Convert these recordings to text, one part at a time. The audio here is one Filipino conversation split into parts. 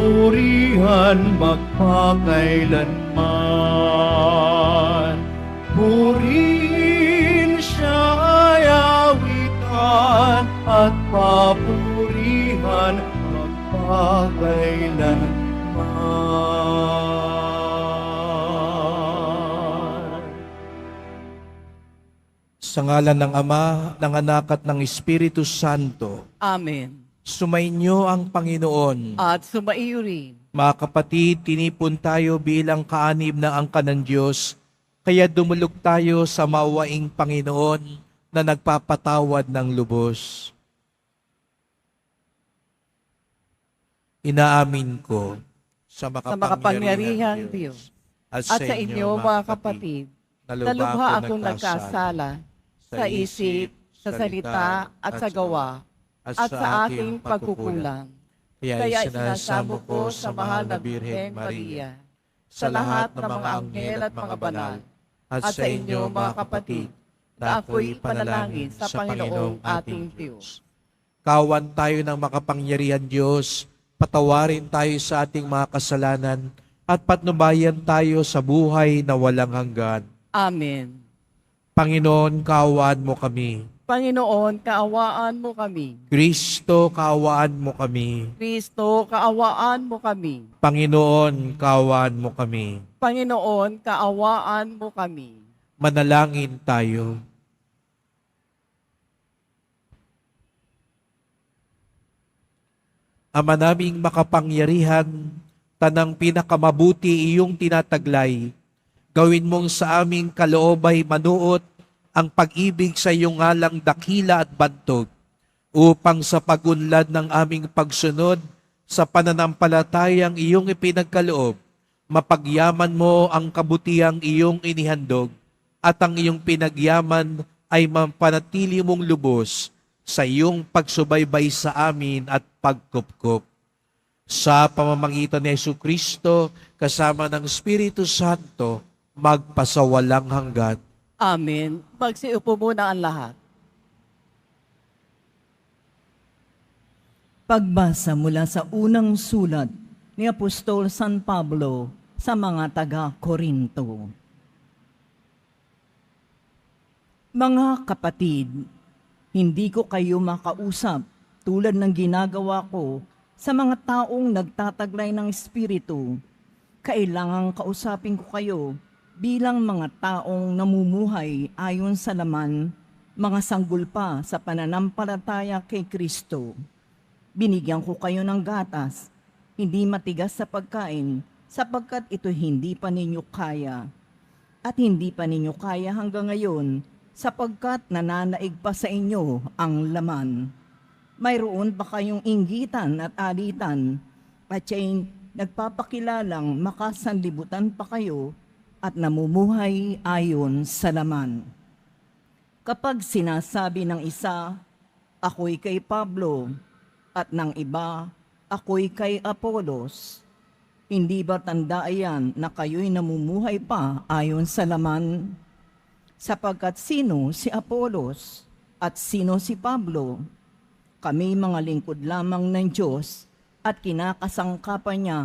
kapurihan magpakailanman. Purihin siya ay awitan at papurihan magpakailanman. Sa ngalan ng Ama, ng Anak at ng Espiritu Santo. Amen. Sumainyo ang Panginoon. At sumaiyo rin. Mga kapatid, tinipon tayo bilang kaanib ng angkan ng Diyos, kaya dumulog tayo sa mawaing Panginoon na nagpapatawad ng lubos. Inaamin ko sa makapangyarihang Diyos at sa inyo, mga kapatid, na lubha akong nagkasala sa isip, sa salita at sa gawa, at sa aking pagkukulang. Kaya isinasamo ko sa mahal na Birheng Maria, sa lahat ng mga anghel at mga banal, at sa inyo, mga kapatid, na ako'y panalangin sa Panginoong ating Diyos. Kawan tayo ng makapangyarihan Diyos, patawarin tayo sa ating mga kasalanan, at patnubayan tayo sa buhay na walang hanggan. Amen. Panginoon, kaawaan mo kami. Panginoon, kaawaan mo kami. Kristo, kaawaan mo kami. Kristo, kaawaan mo kami. Panginoon, kaawaan mo kami. Panginoon, kaawaan mo kami. Manalangin tayo. Ama naming makapangyarihan, tanang pinakamabuti iyong tinataglay. Gawin mong sa aming kaloobay manuot ang pag-ibig sa iyong ngalang dakila at bantog, upang sa pagunlad ng aming pagsunod sa pananampalatayang iyong ipinagkaloob, mapagyaman mo ang kabutihang iyong inihandog, at ang iyong pinagyaman ay mapanatili mong lubos sa iyong pagsubaybay sa amin at pagkupkup. Sa pamamagitan ni Jesucristo, kasama ng Espiritu Santo, magpasawalang hanggan. Amen. Magsiupo muna ang lahat. Pagbasa mula sa unang sulat ni Apostol San Pablo sa mga taga-Korinto. Mga kapatid, hindi ko kayo makausap tulad ng ginagawa ko sa mga taong nagtataglay ng Espiritu. Kailangang kausapin ko kayo bilang mga taong namumuhay ayon sa laman, mga sanggol pa sa pananampalataya kay Kristo. Binigyan ko kayo ng gatas, hindi matigas sa pagkain, sapagkat ito hindi pa ninyo kaya. At hindi pa ninyo kaya hanggang ngayon, sapagkat nananaig pa sa inyo ang laman. Mayroon pa kayong inggitan at alitan, at siya'y nagpapakilalang makasanlibutan pa kayo, at namumuhay ayon sa laman. Kapag sinasabi ng isa, ako'y kay Pablo, at ng iba, ako'y kay Apolos, hindi ba tanda yan na kayo'y namumuhay pa ayon sa laman? Sapagkat sino si Apolos at sino si Pablo? Kami mga lingkod lamang ng Diyos at kinakasangkapan niya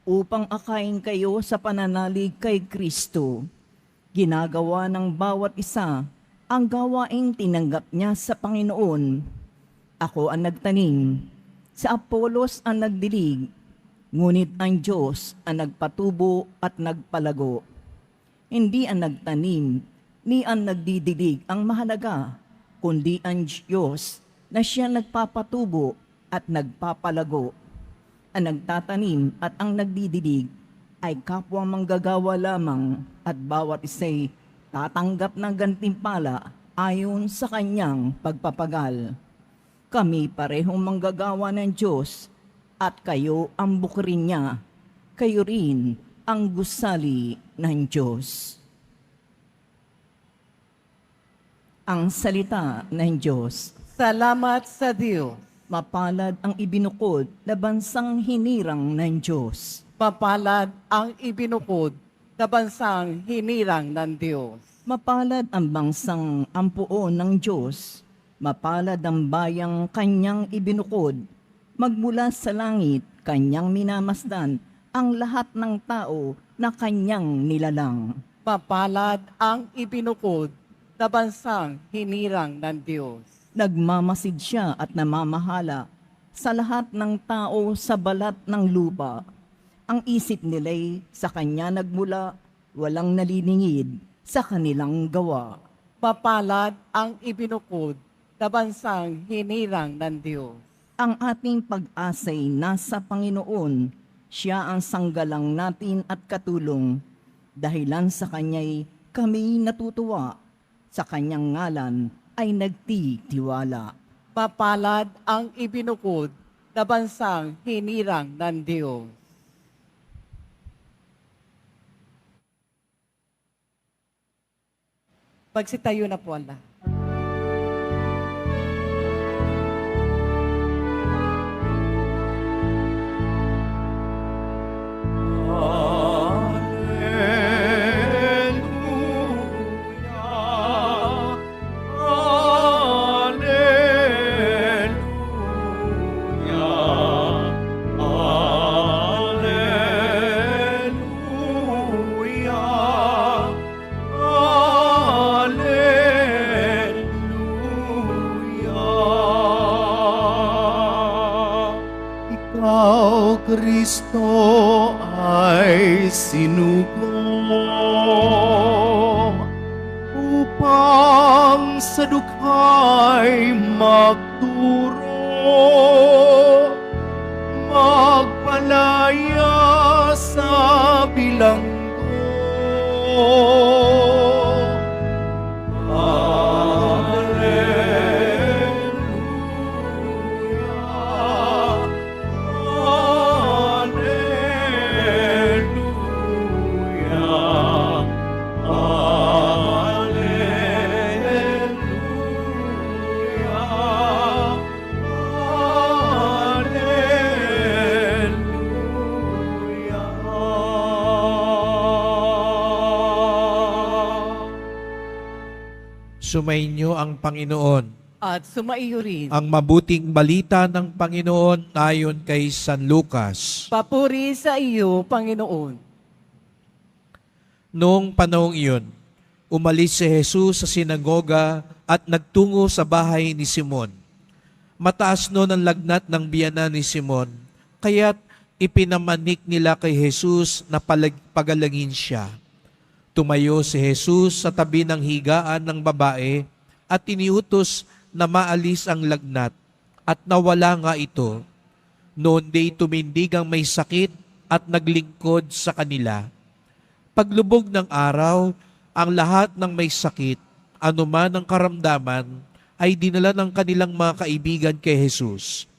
upang akayin kayo sa pananalig kay Kristo. Ginagawa ng bawat isa ang gawaing tinanggap niya sa Panginoon. Ako ang nagtanim, si Apolos ang nagdilig, ngunit ang Diyos ang nagpatubo at nagpalago. Hindi ang nagtanim, ni ang nagdidilig ang mahalaga, kundi ang Diyos na siya nagpapatubo at nagpapalago. Ang nagtatanim at ang nagdidilig ay kapwa manggagawa lamang, at bawat isa'y tatanggap ng gantimpala ayon sa kanyang pagpapagal. Kami parehong manggagawa ng Diyos, at kayo ang bukirin niya, kayo rin ang gusali ng Diyos. Ang salita ng Diyos. Salamat sa Diyos. Mapalad ang ibinukod na bansang hinirang ng Diyos. Mapalad ang ibinukod na bansang hinirang ng Diyos. Mapalad ang bansang ampuon ng Diyos. Mapalad ang bayang kanyang ibinukod. Magmula sa langit, kanyang minamasdan ang lahat ng tao na kanyang nilalang. Mapalad ang ibinukod na bansang hinirang ng Diyos. Nagmamasid siya at namamahala sa lahat ng tao sa balat ng lupa. Ang isip nila'y sa kanya nagmula, walang naliningid sa kanilang gawa. Mapalad ang ibinukod na bansang hinirang ng Diyos. Ang ating pag-asa'y nasa Panginoon. Siya ang sanggalang natin at katulong. Dahilan sa Kanya'y kami natutuwa. Sa Kanyang ngalan ay nagtitiwala. Mapalad ang ibinukod na bansang hinirang ng Diyos. Magsitayo na po ang lahat. Kristo ay sinugo upang sa dukha'y magturo, magpalaya sa bilanggo. Sumainyo ang Panginoon. At sumaiyo rin. Ang mabuting balita ng Panginoon ayon kay San Lucas. Papuri sa iyo, Panginoon. Noong panahong iyon, umalis si Jesus sa sinagoga at nagtungo sa bahay ni Simon. Mataas noon ang lagnat ng biyanan ni Simon, kaya't ipinamanik nila kay Jesus na pagalangin siya. Tumayo si Jesus sa tabi ng higaan ng babae at iniutos na maalis ang lagnat at nawala nga ito. Noon day tumindig ang may sakit at naglingkod sa kanila. Paglubog ng araw, ang lahat ng may sakit, anuman ang karamdaman, ay dinala ng kanilang mga kaibigan kay Jesus.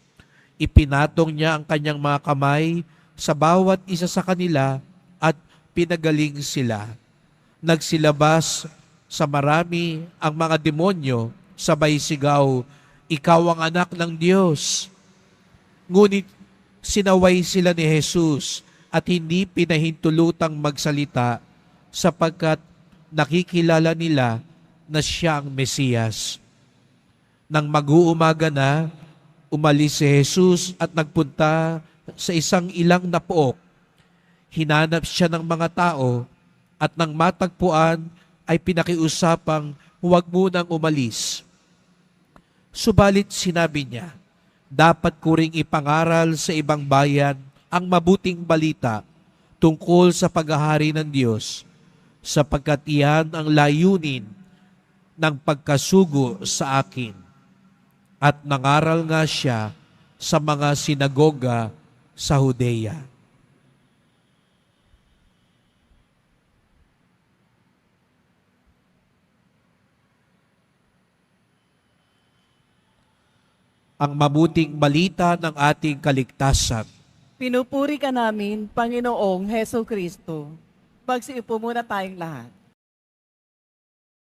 Ipinatong niya ang kanyang mga kamay sa bawat isa sa kanila at pinagaling sila. Nagsilabas sa marami ang mga demonyo, sabay sigaw, "Ikaw ang anak ng Diyos." Ngunit sinaway sila ni Jesus at hindi pinahintulutang magsalita sapagkat nakikilala nila na siya ang Mesiyas. Nang mag-uumaga na, umalis si Jesus at nagpunta sa isang ilang na pook. Hinanap siya ng mga tao at nang matagpuan ay pinakiusapang huwag munang umalis. Subalit sinabi niya, dapat ko ring ipangaral sa ibang bayan ang mabuting balita tungkol sa paghahari ng Diyos, sapagkat iyan ang layunin ng pagkasugo sa akin. At nangaral nga siya sa mga sinagoga sa Judea. Ang mabuting balita ng ating kaligtasan. Pinupuri ka namin, Panginoong Heso Kristo. Magsiupo muna tayong lahat.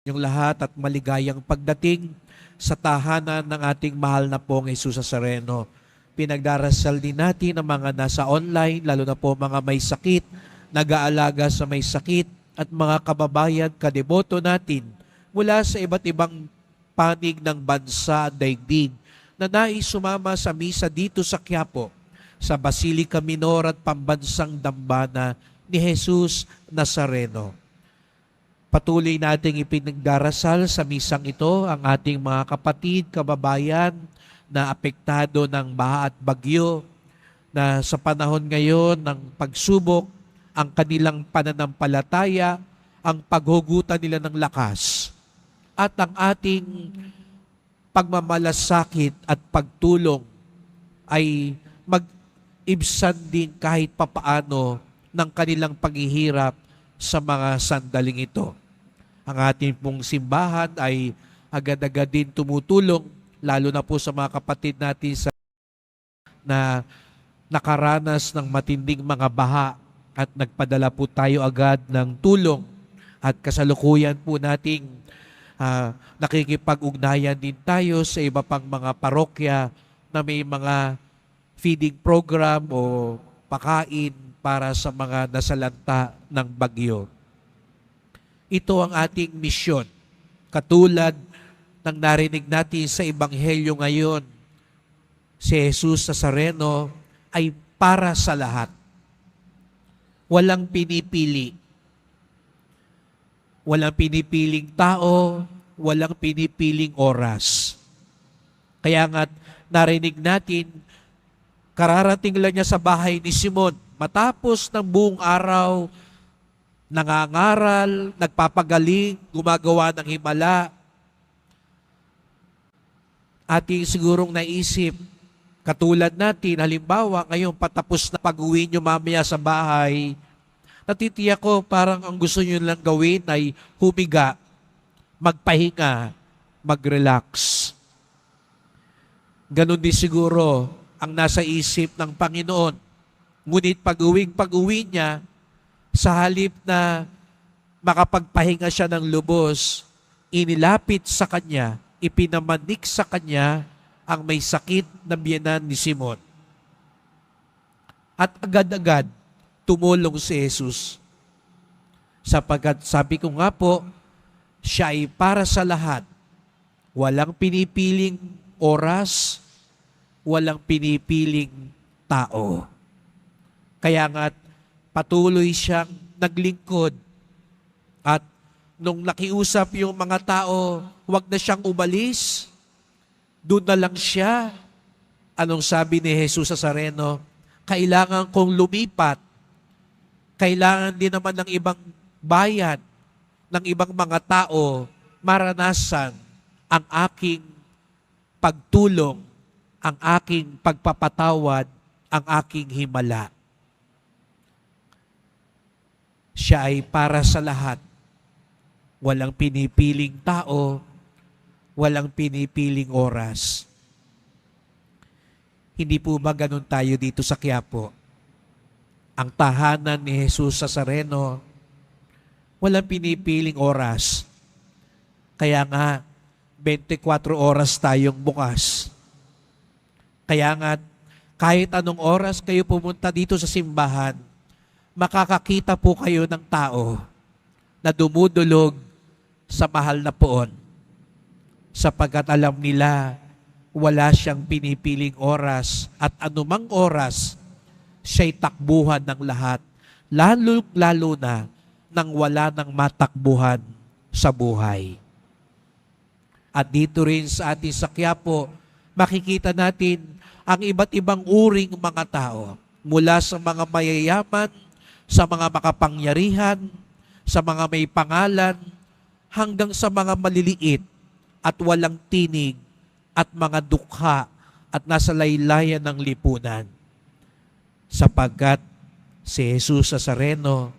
Yung lahat at maligayang pagdating sa tahanan ng ating mahal na pong Jesus Nazareno. Pinagdarasal din natin ang mga nasa online, lalo na po mga may sakit, nag-aalaga sa may sakit, at mga kababayan, kadeboto natin mula sa iba't ibang panig ng bansa at daigdig na nais sumama sa misa dito sa Quiapo sa Basilica Minor at Pambansang Dambana ni Jesus Nazareno. Patuloy nating ipinagdarasal sa misang ito ang ating mga kapatid, kababayan na apektado ng baha at bagyo, na sa panahon ngayon ng pagsubok, ang kanilang pananampalataya, ang paghugutan nila ng lakas, at ang ating pagmamalasakit at pagtulong ay mag-ibsan din kahit papaano ng kanilang paghihirap sa mga sandaling ito. Ang ating pong simbahan ay agad-agad din tumutulong, lalo na po sa mga kapatid natin na nakaranas ng matinding mga baha, at nagpadala po tayo agad ng tulong, at kasalukuyan po nating nakikipag-ugnayan din tayo sa iba pang mga parokya na may mga feeding program o pakain para sa mga nasalanta ng bagyo. Ito ang ating misyon. Katulad ng narinig natin sa Ebanghelyo ngayon, si Jesus Nazareno ay para sa lahat. Walang pinipili. Walang pinipiling tao, walang pinipiling oras. Kaya nga narinig natin, kararating lang niya sa bahay ni Simon. Matapos ng buong araw, nangangaral, nagpapagaling, gumagawa ng himala. Ating sigurong naisip, katulad natin, halimbawa, ngayon patapos na pag-uwi nyo mamaya sa bahay, natitiyak ko parang ang gusto nyo lang gawin ay humiga, magpahinga, mag-relax. Ganon din siguro ang nasa isip ng Panginoon. Ngunit pag-uwi niya, sa halip na makapagpahinga siya ng lubos, inilapit sa kanya, ipinamanik sa kanya ang may sakit na biyenan ni Simon. At agad-agad, tumulong si Jesus. Sapagkat sabi ko nga po, siya ay para sa lahat. Walang pinipiling oras, walang pinipiling tao. Kaya nga patuloy siyang naglingkod. At nung nakiusap yung mga tao, huwag na siyang umalis, doon na lang siya. Anong sabi ni Jesus Nazareno? Kailangan kong lumipat. Kailangan din naman ng ibang bayan, ng ibang mga tao, maranasan ang aking pagtulong, ang aking pagpapatawad, ang aking himala. Siya ay para sa lahat. Walang pinipiling tao, walang pinipiling oras. Hindi po ba ganun tayo dito sa Quiapo? Ang tahanan ni Jesus Nazareno, walang pinipiling oras. Kaya nga, 24 oras tayong bukas. Kaya nga, kahit anong oras kayo pumunta dito sa simbahan, makakakita po kayo ng tao na dumudulog sa mahal na poon. Sapagkat alam nila, wala siyang pinipiling oras at anumang oras, siya'y takbuhan ng lahat, lalo na nang wala ng matakbuhan sa buhay. At dito rin sa ating sa Quiapo, makikita natin ang iba't ibang uring mga tao, mula sa mga mayayaman, sa mga makapangyarihan, sa mga may pangalan, hanggang sa mga maliliit at walang tinig at mga dukha at nasa laylayan ng lipunan. Sapagkat si Jesus Nazareno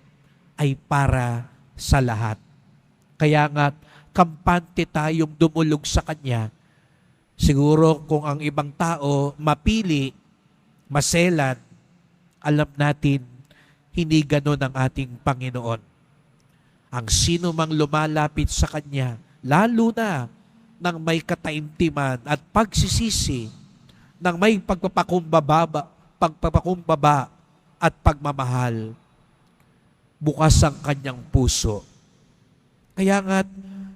ay para sa lahat. Kaya nga, kampante tayong dumulog sa Kanya. Siguro kung ang ibang tao mapili, maselan, alam natin, hindi ganon ang ating Panginoon. Ang sino mang lumalapit sa Kanya, lalo na nang may kataimtiman at pagsisisi, nang may pagpapakumbaba at pagmamahal, bukas ang kanyang puso. Kaya nga,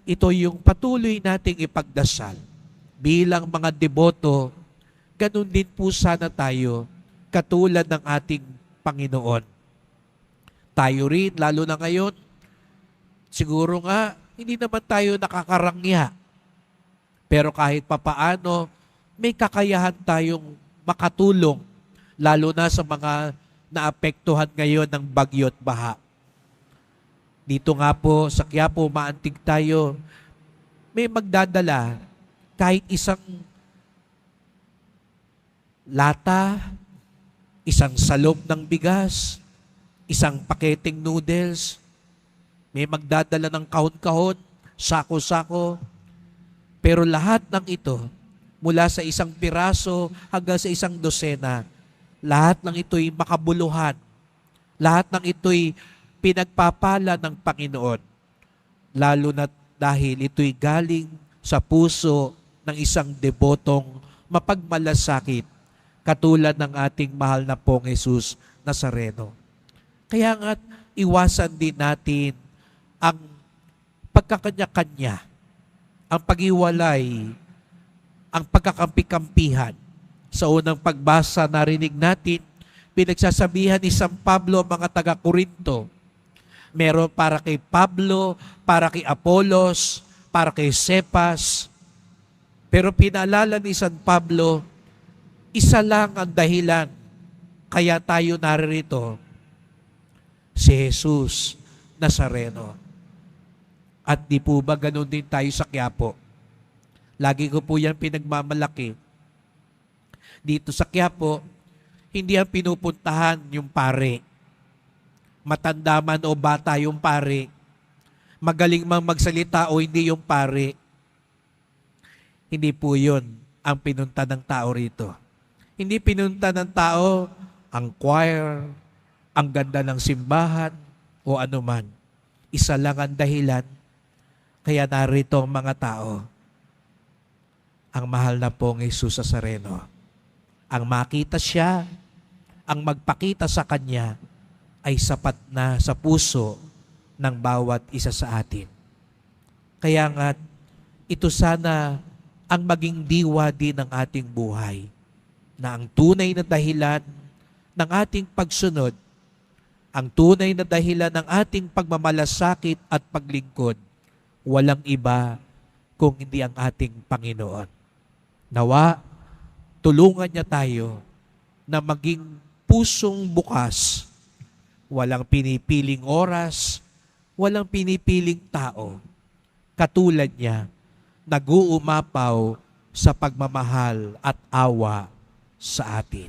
ito yung patuloy nating ipagdasal. Bilang mga deboto, ganun din po sana tayo katulad ng ating Panginoon. Tayo rin, lalo na ngayon, siguro nga, hindi naman tayo nakakarangya. Pero kahit papaano, may kakayahan tayong makatulong, lalo na sa mga naapektuhan ngayon ng bagyo at baha. Dito nga po, sa Quiapo, maantig tayo, may magdadala kahit isang lata, isang salop ng bigas, isang paketeng noodles, may magdadala ng kahon-kahon, sako-sako. Pero lahat ng ito, mula sa isang piraso hanggang sa isang dosena, lahat ng ito'y makabuluhan. Lahat ng ito'y pinagpapala ng Panginoon. Lalo na dahil ito'y galing sa puso ng isang debotong mapagmalasakit, katulad ng ating mahal na pong Jesus Nazareno. Kaya nga, iwasan din natin ang pagkakanya-kanya, ang pag-iwalay, ang pagkakampi-kampihan. Sa unang pagbasa, narinig natin, pinagsasabihan ni San Pablo ang mga taga-Korinto. Meron para kay Pablo, para kay Apolos, para kay Cephas. Pero pinaalala ni San Pablo, isa lang ang dahilan kaya tayo naririto, si Jesus Nazareno. At di po ba ganun din tayo sa Quiapo? Lagi ko po yan pinagmamalaki. Dito sa Quiapo, hindi ang pinupuntahan yung pare. Matanda man o bata yung pare. Magaling mang magsalita o hindi yung pare. Hindi po yun ang pinunta ng tao rito. Hindi pinunta ng tao ang choir, ang ganda ng simbahan, o anuman. Isa lang ang dahilan, kaya narito ang mga tao, ang mahal na pong Jesus Nazareno. Ang makita siya, ang magpakita sa Kanya, ay sapat na sa puso ng bawat isa sa atin. Kaya nga, ito sana ang maging diwa din ng ating buhay, na ang tunay na dahilan ng ating pagsunod, ang tunay na dahilan ng ating pagmamalasakit at paglingkod, walang iba kung hindi ang ating Panginoon. Nawa, tulungan niya tayo na maging pusong bukas, walang pinipiling oras, walang pinipiling tao. Katulad niya, nag-uumapaw sa pagmamahal at awa sa atin.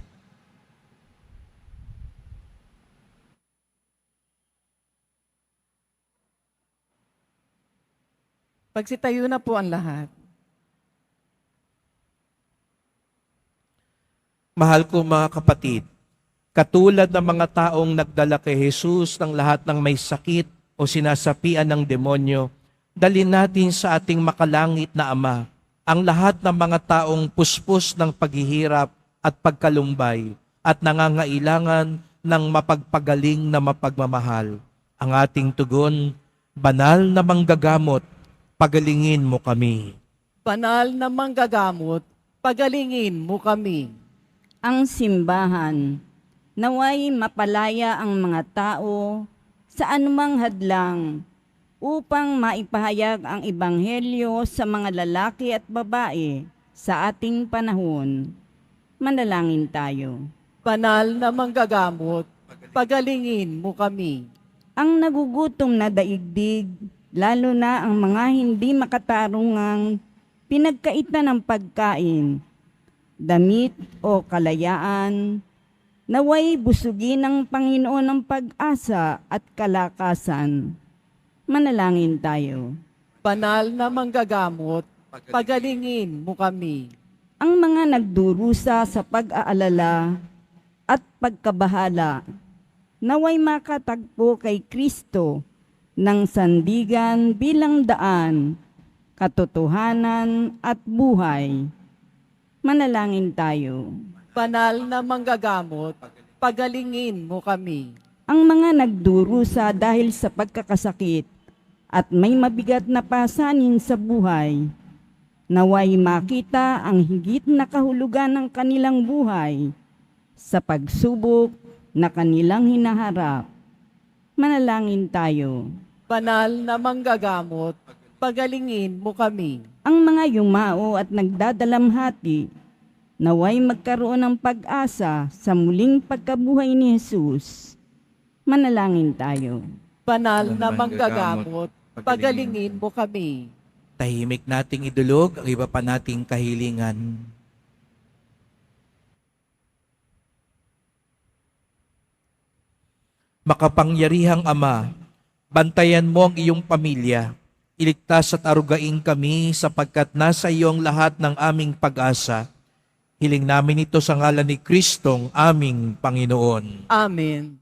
Pagsitayo na po ang lahat. Mahal ko mga kapatid, katulad ng mga taong nagdala kay Jesus ng lahat ng may sakit o sinasapian ng demonyo, dalhin natin sa ating makalangit na Ama ang lahat ng mga taong puspos ng paghihirap at pagkalumbay at nangangailangan ng mapagpagaling na mapagmamahal. Ang ating tugon, banal na manggagamot, pagalingin mo kami. Banal na manggagamot, pagalingin mo kami. Ang simbahan, naway mapalaya ang mga tao sa anumang hadlang upang maipahayag ang ebanghelyo sa mga lalaki at babae sa ating panahon. Manalangin tayo. Banal na manggagamot, pagalingin mo kami. Ang nagugutom na daigdig, lalo na ang mga hindi makatarungang pinagkaitan ng pagkain, damit o kalayaan, naway busugin ng Panginoon ng pag-asa at kalakasan. Manalangin tayo. Banal na manggagamot, pagalingin mo kami. Ang mga nagdurusa sa pag-aalala at pagkabahala, naway makatagpo kay Kristo ng sandigan bilang daan, katotohanan at buhay. Manalangin tayo. Banal na manggagamot, pagalingin mo kami. Ang mga nagdurusa dahil sa pagkakasakit at may mabigat na pasanin sa buhay, naway makita ang higit na kahulugan ng kanilang buhay sa pagsubok na kanilang hinaharap. Manalangin tayo. Banal na manggagamot, pagalingin mo kami. Ang mga yumao at nagdadalamhati, naway magkaroon ng pag-asa sa muling pagkabuhay ni Jesus. Manalangin tayo. Banal na manggagamot, pagalingin mo kami. Tahimik nating idulog ang iba pa nating kahilingan. Makapangyarihang Ama, bantayan mo ang iyong pamilya. Iligtas at arugain kami sapagkat nasa iyo ang lahat ng aming pag-asa. Hiling namin ito sa ngalan ni Kristong aming Panginoon. Amen.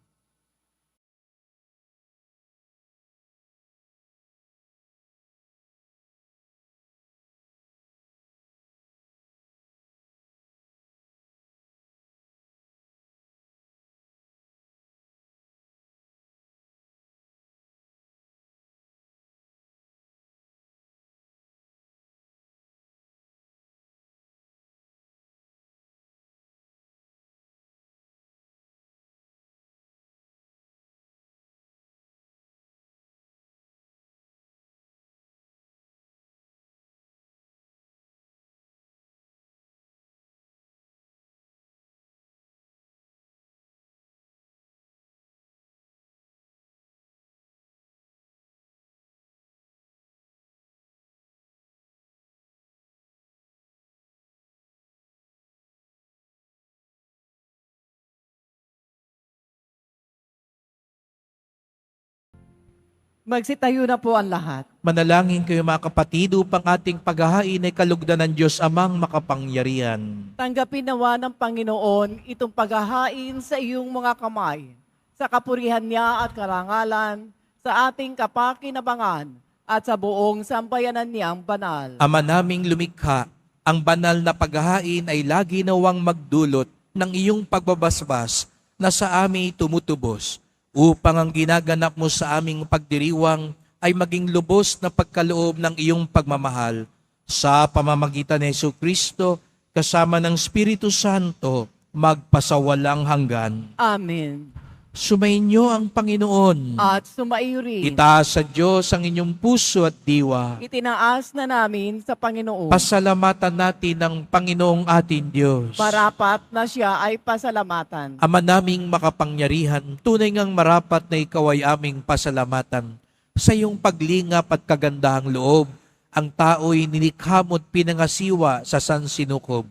Magsitayo na po ang lahat. Manalangin kayo mga kapatid upang ating paghahain ay kalugdan ng Diyos Amang makapangyarihan. Tanggapin nawa ng Panginoon itong paghahain sa iyong mga kamay, sa kapurihan niya at karangalan, sa ating kapakinabangan, at sa buong sambayanan niyang banal. Ama naming lumikha, ang banal na paghahain ay lagi nawang magdulot ng iyong pagbabasbas na sa amin tumutubos, upang ang ginaganap mo sa aming pagdiriwang ay maging lubos na pagkaloob ng iyong pagmamahal sa pamamagitan ni Jesucristo kasama ng Espiritu Santo magpasawalang hanggan. Amen. Sumainyo ang Panginoon. At sumaiyo rin. Itaas sa Diyos ang inyong puso at diwa. Itinaas na namin sa Panginoon. Pasalamatan natin ang Panginoong ating Diyos. Marapat na siya ay pasalamatan. Ama naming makapangyarihan, tunay ngang marapat na ikaw ay aming pasalamatan. Sa iyong paglingap at kagandahang loob, ang tao'y nilikha mo't pinangasiwa sa sansinukob.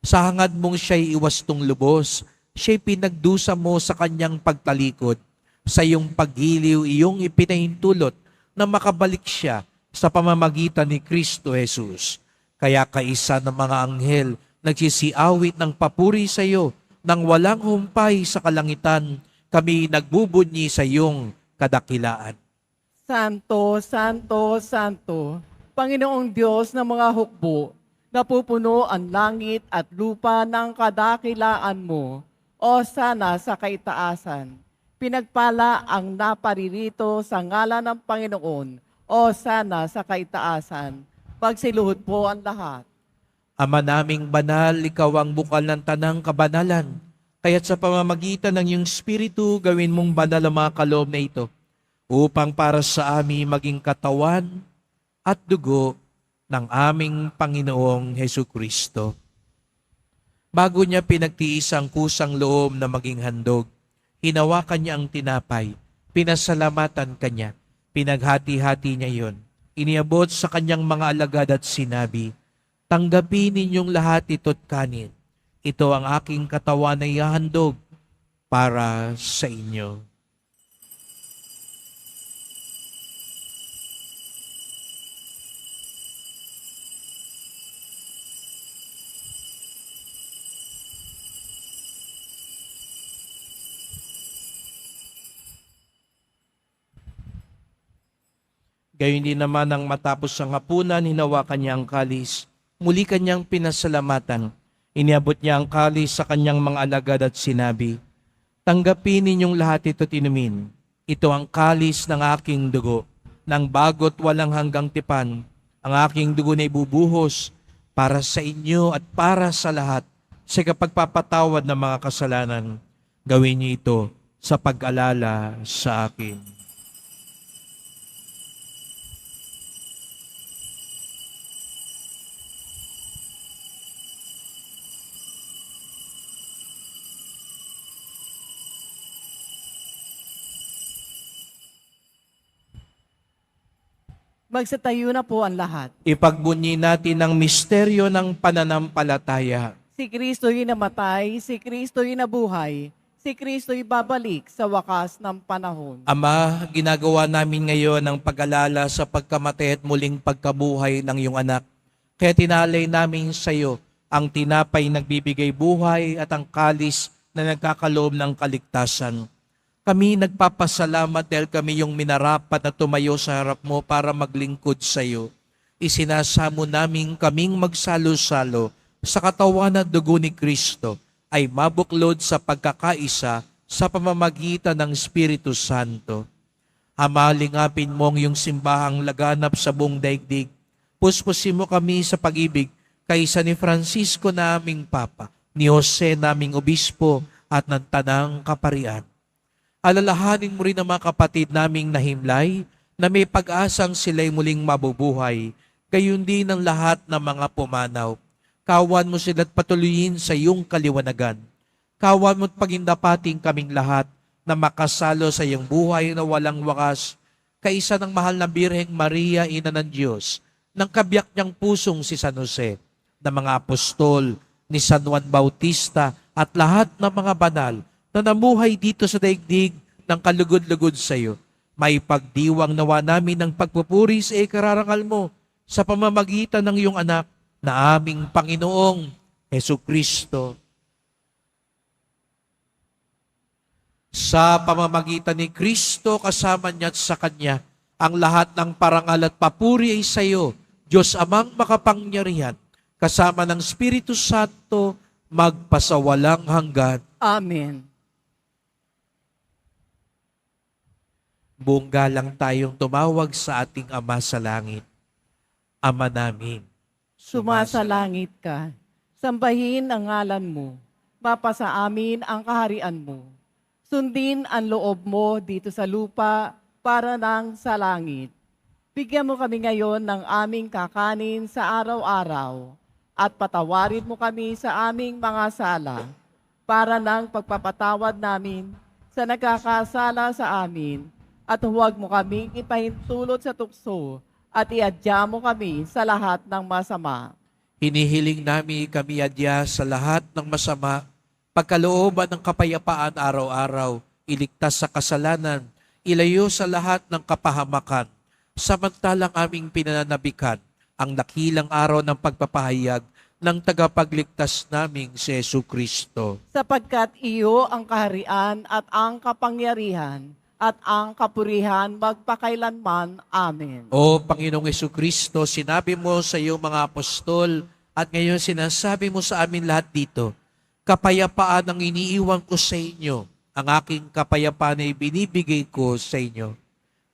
Sa hangad mong siya'y iwastong lubos, siya'y pinagdusa mo sa kanyang pagtalikod. Sa iyong paghiliw, iyong ipinahintulot na makabalik siya sa pamamagitan ni Kristo Jesus. Kaya kaisa ng mga anghel, nagsisiawit ng papuri sa iyo, nang walang humpay sa kalangitan, kami nagbubunyi sa iyong kadakilaan. Santo, Santo, Santo, Panginoong Diyos ng mga hukbo, napupuno ang langit at lupa ng kadakilaan mo, o sana sa kaitaasan. Pinagpala ang naparirito sa ngalan ng Panginoon, o sana sa kaitaasan. Pagsiluhod po ang lahat. Ama naming banal, ikaw ang bukal ng tanang kabanalan. Kaya't sa pamamagitan ng iyong Espiritu, gawin mong banal ang mga kaloob na ito, upang para sa amin maging katawan at dugo ng aming Panginoong Hesukristo. Bago niya pinagtiis ang kusang loob na maging handog, hinawakan niya ang tinapay, pinasalamatan kanya, pinaghati-hati niya yon. Iniabot sa kanyang mga alagad at sinabi, "Tanggapin ninyong lahat ito't kanin. Ito ang aking katawan na ihahandog para sa inyo." Gayon din naman nang matapos ang hapunan, hinawakan niya ang kalis. Muli kanyang pinasalamatan. Iniabot niya ang kalis sa kanyang mga alagad at sinabi, "Tanggapin ninyong lahat ito't inumin. Ito ang kalis ng aking dugo, ng bago't walang hanggang tipan. Ang aking dugo na ibubuhos para sa inyo at para sa lahat sa kapagpapatawad ng mga kasalanan. Gawin niyo ito sa pag-alala sa akin. Magsatayo na po ang lahat. Ipagbunyi natin ang misteryo ng pananampalataya. Si Kristo'y namatay, si Kristo'y nabuhay, si Kristo'y babalik sa wakas ng panahon. Ama, ginagawa namin ngayon ang pag-alala sa pagkamatay at muling pagkabuhay ng iyong anak. Kaya tinalay namin sa iyo ang tinapay nagbibigay buhay at ang kalis na nagkakaloob ng kaligtasan. Kami nagpapasalamat dahil kami yung minarapat na tumayo sa harap mo para maglingkod sa iyo. Isinasamo namin kaming magsalo-salo sa katawan at dugo ni Kristo ay mabuklod sa pagkakaisa sa pamamagitan ng Espiritu Santo. Hamalingapin mo ang iyong simbahang laganap sa buong daigdig. Puspusin mo kami sa pag-ibig kaysa ni Francisco na aming Papa, ni Jose naming Obispo at ng Tanang Kaparian. Alalahanin mo rin ang mga kapatid naming nahimlay na may pag-asang sila'y muling mabubuhay, gayon din ang lahat ng mga pumanaw. Kawan mo sila't patuloyin sa iyong kaliwanagan. Kawan mo't pagindapating kaming lahat na makasalo sa iyong buhay na walang wakas, kaisa ng mahal na Birheng Maria, Ina ng Diyos, ng kabiyak niyang pusong si San Jose, ng mga apostol, ni San Juan Bautista, at lahat ng mga banal na namuhay dito sa daigdig ng kalugod-lugod sa iyo. May pagdiwang nawa namin ng pagpupuri sa ikararangal mo sa pamamagitan ng iyong anak na aming Panginoong Hesukristo. Sa pamamagitan ni Kristo, kasama niya at sa Kanya, ang lahat ng parangal at papuri ay sa iyo, Diyos Amang makapangyarihan, kasama ng Espiritu Santo, magpasawalang hanggan. Amen. Buong galang tayong tumawag sa ating Ama sa langit. Ama namin, Sumasalangit ka. Sambahin ang ngalan mo. Mapasa amin ang kaharian mo. Sundin ang loob mo dito sa lupa para nang sa langit. Bigyan mo kami ngayon ng aming kakanin sa araw-araw at patawarin mo kami sa aming mga sala para nang pagpapatawad namin sa nagkakasala sa amin at huwag mo kaming ipahintulot sa tukso at iadya mo kami sa lahat ng masama. hinihiling namin kami adya sa lahat ng masama, pagkalooban ng kapayapaan araw-araw, iligtas sa kasalanan, ilayo sa lahat ng kapahamakan, samantalang aming pinananabikan ang dakilang araw ng pagpapahayag ng tagapagligtas naming si Jesucristo. Sapagkat iyo ang kaharian at ang kapangyarihan at ang kapurihan magpakailanman. Amen. O Panginoong Jesucristo, sinabi mo sa iyong mga apostol at ngayon sinasabi mo sa amin lahat dito, kapayapaan ang iniiwan ko sa inyo, ang aking kapayapaan ay binibigay ko sa inyo.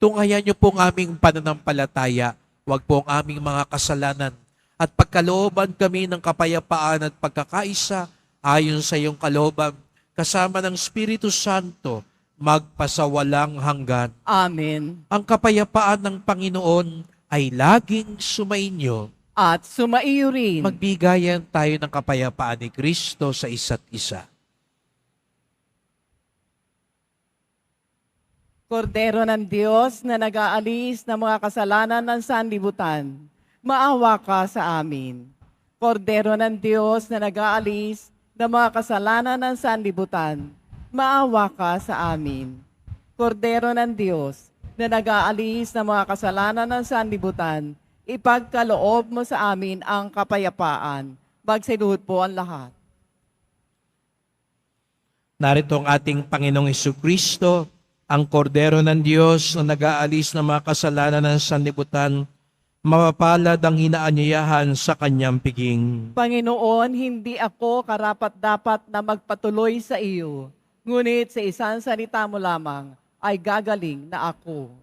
Tunghayan niyo pong aming pananampalataya, wag po ang aming mga kasalanan, at pagkalooban kami ng kapayapaan at pagkakaisa ayon sa iyong kalooban, kasama ng Espiritu Santo, magpasawalang hanggan. Amen. Ang kapayapaan ng Panginoon ay laging sumainyo. At sumaiyo rin. Magbigayan tayo ng kapayapaan ni Kristo sa isa't isa. Kordero ng Diyos na nag-aalis ng mga kasalanan ng sanlibutan, maawa ka sa amin. Kordero ng Diyos na nag-aalis ng mga kasalanan ng sanlibutan, maawa ka sa amin. Kordero ng Diyos na nag-aalis ng mga kasalanan ng sanlibutan, ipagkaloob mo sa amin ang kapayapaan. Magsinuhod po ang lahat. Narito ang ating Panginoong Jesucristo, ang Kordero ng Diyos na nag-aalis ng mga kasalanan ng sanlibutan, mapapalad ang hinaanyayahan sa kanyang piging. Panginoon, hindi ako karapat-dapat na magpatuloy sa iyo, ngunit sa isang salita mo lamang ay gagaling na ako.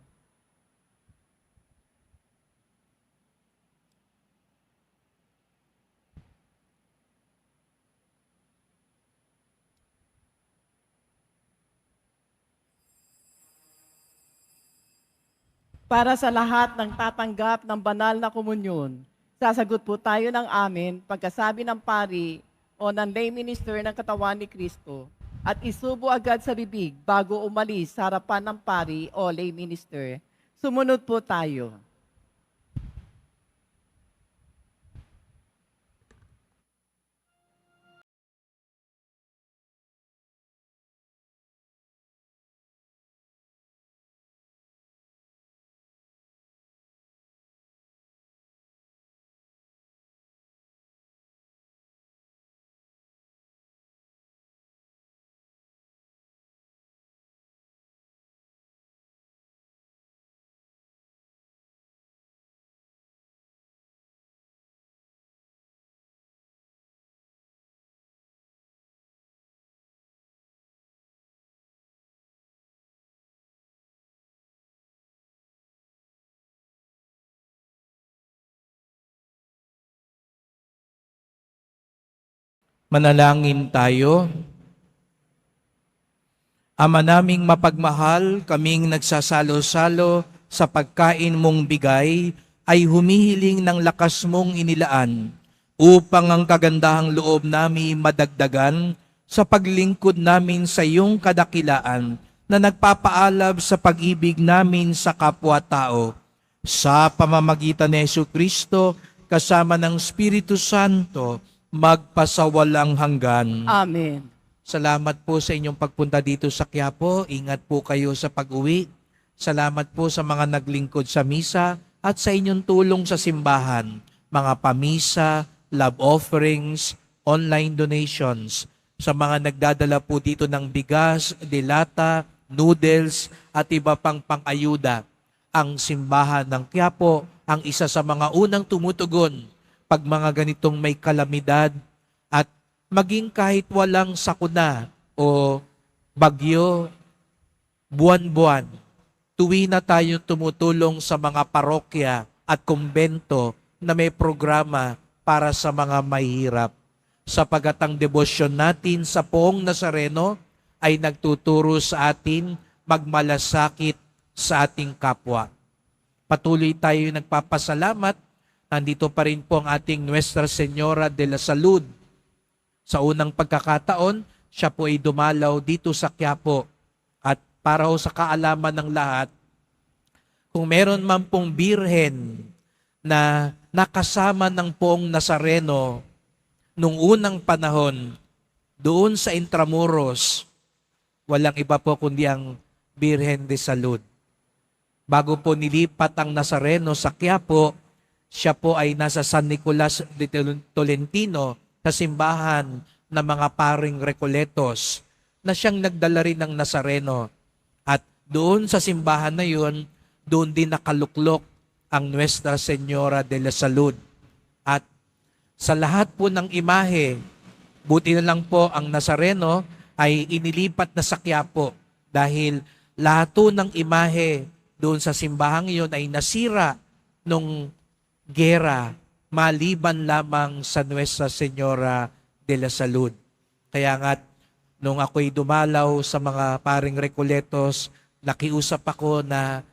Para sa lahat ng tatanggap ng banal na komunyon, sasagot po tayo ng amen pagkasabi ng pari o ng lay minister ng katawan ni Kristo at isubo agad sa bibig bago umalis sa harapan ng pari o lay minister. Sumunod po tayo. Manalangin tayo. Ama naming mapagmahal, kaming nagsasalo-salo sa pagkain mong bigay, ay humihiling ng lakas mong inilaan upang ang kagandahang loob namin madagdagan sa paglingkod namin sa iyong kadakilaan na nagpapaalab sa pag-ibig namin sa kapwa-tao. Sa pamamagitan ni Jesucristo, kasama ng Espiritu Santo, magpasawalang hanggan. Amen. Salamat po sa inyong pagpunta dito sa Quiapo. Ingat po kayo sa pag-uwi. Salamat po sa mga naglingkod sa misa at sa inyong tulong sa simbahan, mga pamisa, love offerings, online donations. Sa mga nagdadala po dito ng bigas, dilata, noodles at iba pang pang-ayuda. Ang simbahan ng Quiapo ang isa sa mga unang tumutugon pag mga ganitong may kalamidad at maging kahit walang sakuna o bagyo, buwan-buwan, tuwi na tayo tumutulong sa mga parokya at kumbento na may programa para sa mga mahihirap. Sapagat ang debosyon natin sa Poong Nazareno ay nagtuturo sa atin magmalasakit sa ating kapwa. Patuloy tayo nagpapasalamat. Nandito pa rin po ang ating Nuestra Señora de la Salud. Sa unang pagkakataon, siya po ay dumalaw dito sa Quiapo. At para ho sa kaalaman ng lahat, kung meron man pong birhen na nakasama ng Poong Nazareno nung unang panahon, doon sa Intramuros, walang iba po kundi ang Birhen de Salud. Bago po nilipat ang Nazareno sa Quiapo, siya po ay nasa San Nicolas de Tolentino sa simbahan ng mga paring Recoletos na siyang nagdala rin ng Nazareno. At doon sa simbahan na yun, doon din nakaluklok ang Nuestra Señora de la Salud. At sa lahat po ng imahe, buti na lang po ang Nazareno ay inilipat na sa Quiapo dahil lahat po ng imahe doon sa simbahang iyon ay nasira nung gera, maliban lamang sa Nuestra Señora de la Salud. Kaya nga, nung ako'y dumalaw sa mga paring Recoletos, nakiusap ako na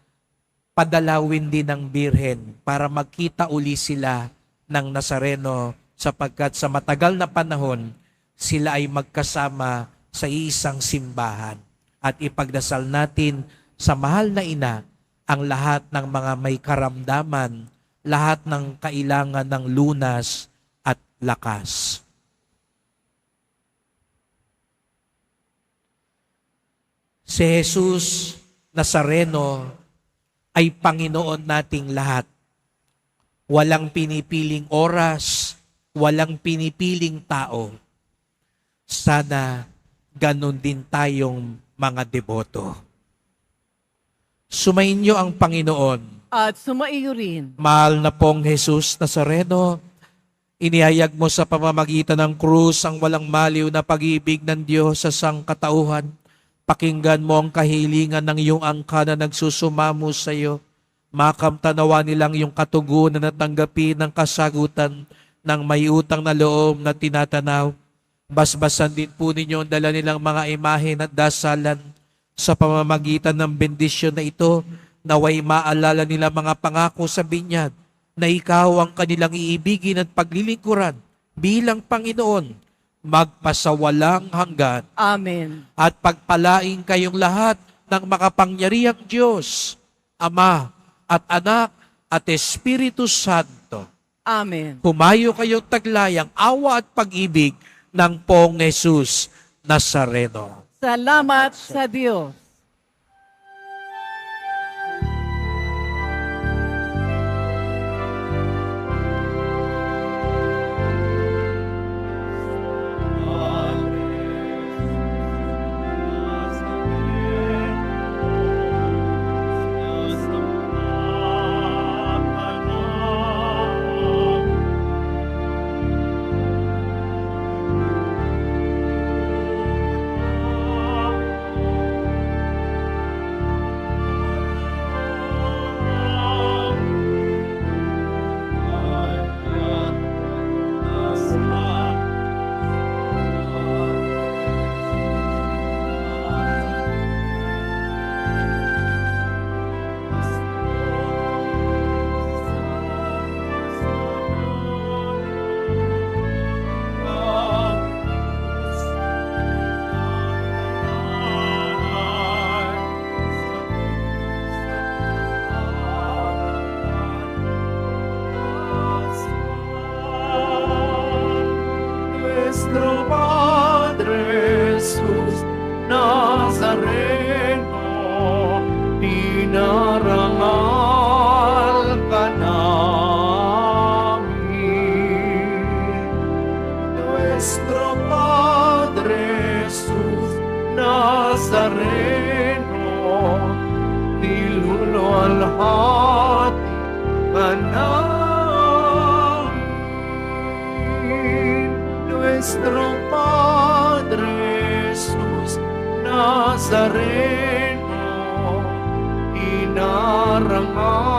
padalawin din ng Birhen para magkita uli sila ng Nazareno sapagkat sa matagal na panahon, sila ay magkasama sa isang simbahan. At ipagdasal natin sa mahal na ina ang lahat ng mga may karamdaman, lahat ng kailangan ng lunas at lakas. Si Jesus Nazareno ay Panginoon nating lahat. Walang pinipiling oras, walang pinipiling tao. Sana ganun din tayong mga deboto. Sumainyo ang Panginoon. At sumaiyo rin. Mahal na pong Jesus Nazareno, inihayag mo sa pamamagitan ng krus ang walang maliw na pag-ibig ng Diyos sa sangkatauhan. Pakinggan mo ang kahilingan ng iyong angka na nagsusumamo sa iyo. Makamtanawa nilang iyong katugunan at tanggapin ng kasagutan ng may utang na loob na tinatanaw. Basbasan din po ninyo ang dala nilang mga imahen at dasalan. Sa pamamagitan ng bendisyon na ito, Naway maalala nila mga pangako sa binyag na ikaw ang kanilang iibigin at paglilingkuran bilang Panginoon magpasawalang hanggan. Amen. At pagpalaing kayong lahat ng makapangyarihang Diyos, Ama at Anak at Espiritu Santo. Amen. Humayo kayong taglayang awa at pag-ibig ng Poong Jesus Nazareno. Salamat sa Diyos. Nuestro Padre Jesús Nazareno, dinarangal ka namin. Nuestro Padre Jesús Nazareno, niluluwalhati ka namin. Nuestro Padre Jesús Nazareno, inarangal